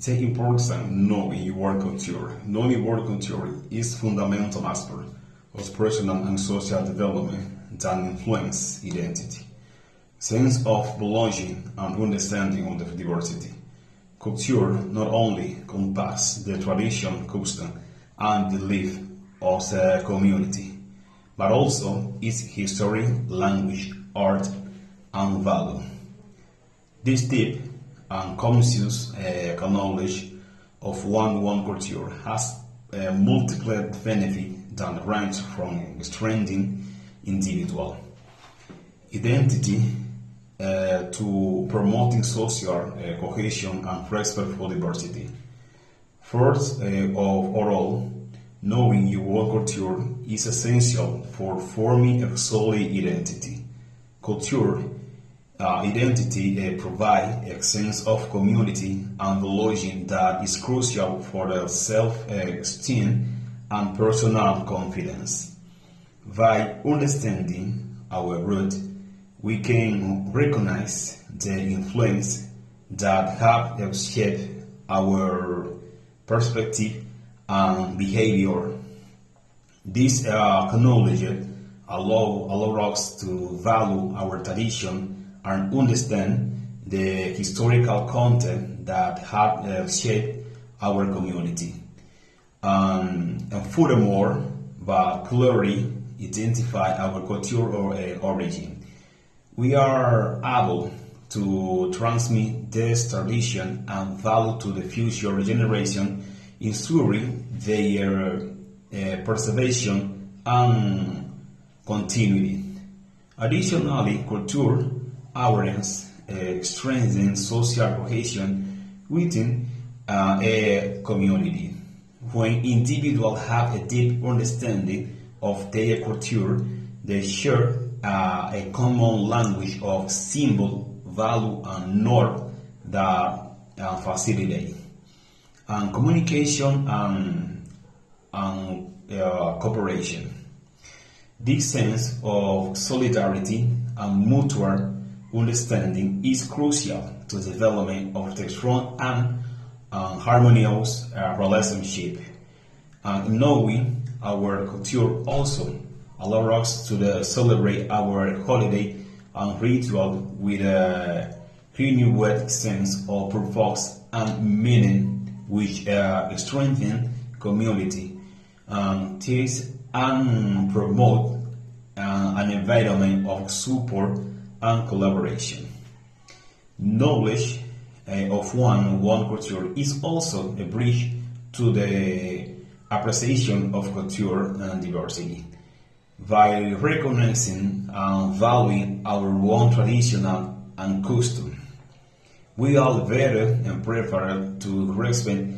the importance of knowing your culture. Knowing your culture is fundamental aspect of personal and social development that influence identity, sense of belonging, and understanding of the diversity. Culture not only encompasses the tradition, custom, and belief of the community, but also its history, language, art, and value. This deep and conscious knowledge of one culture has multiple benefits that range from strengthening individual identity to promoting social cohesion and respect for diversity. First of all, knowing your culture is essential for forming a solid identity. Culture identity provides a sense of community and belonging that is crucial for the self-esteem and personal confidence. By understanding our root, we can recognize the influence that have shaped our perspective and behavior. This knowledge allows us to value our tradition and understand the historical content that have shaped our community. And furthermore, by clearly identify our cultural origin, we are able to transmit this tradition and value to the future generation, ensuring their preservation and continuity. Additionally, culture awareness strengthens social cohesion within a community. When individuals have a deep understanding of their culture, they share a common language of symbol, value, and norm that facilitate and communication and cooperation. This sense of solidarity and mutual understanding is crucial to the development of the strong and harmonious relationship. Knowing our culture also allows us to celebrate our holiday and ritual with a renewed sense of purpose and meaning, which strengthen community, teach and promote an environment of support and collaboration. Knowledge of one culture is also a bridge to the appreciation of culture and diversity. By recognizing and valuing our own traditional and custom, we are better and prepared to respect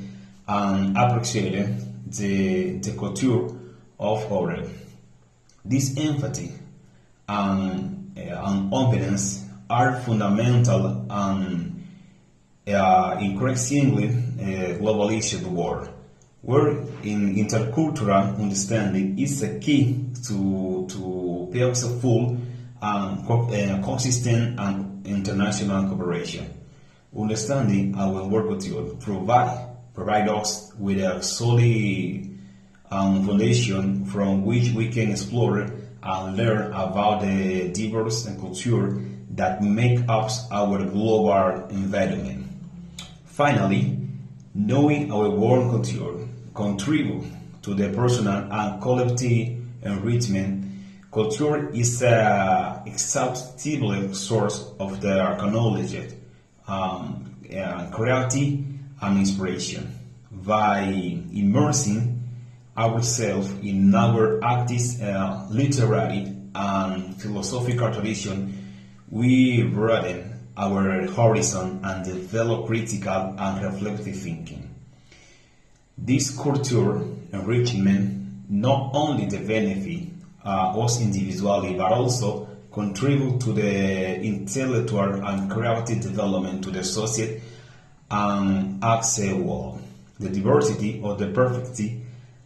and appreciate the culture of others. This empathy and openness are fundamental and increasingly globalized world, where intercultural understanding is the key to peaceful and consistent and international cooperation. Understanding our work culture provide us with a solid foundation from which we can explore and learn about the diverse culture that make up our global environment. Finally, knowing our own culture contribute to the personal and collective enrichment. Culture is an exhaustible source of the knowledge, creativity, and inspiration. By immersing ourselves in our artist, literary, and philosophical tradition, we broaden our horizon and develop critical and reflective thinking. This culture enrichment not only the benefit us individually, but also contribute to the intellectual and creative development to the society and as a whole. The diversity of the perfectity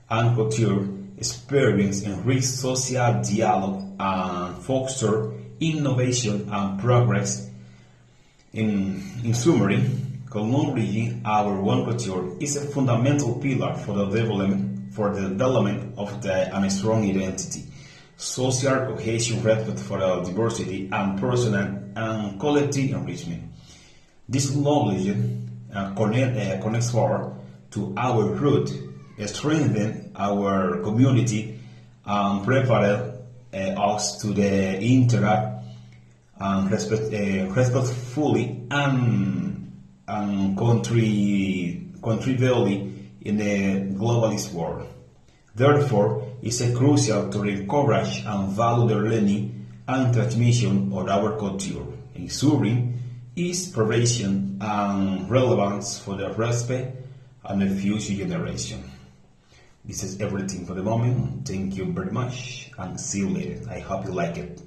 and culture experience enrich social dialogue and foster innovation and progress. In summary, acknowledging our own culture is a fundamental pillar for the development of a strong identity, social cohesion, respect for diversity, and personal and collective enrichment. This knowledge connects far to our root, strengthens our community, and prepares us to interact respectfully and contributively in a globalist world. Therefore, it's crucial to encourage and value the learning and transmission of our culture, ensuring its preservation and relevance for the respect and the future generation. This is everything for the moment. Thank you very much and see you later. I hope you like it.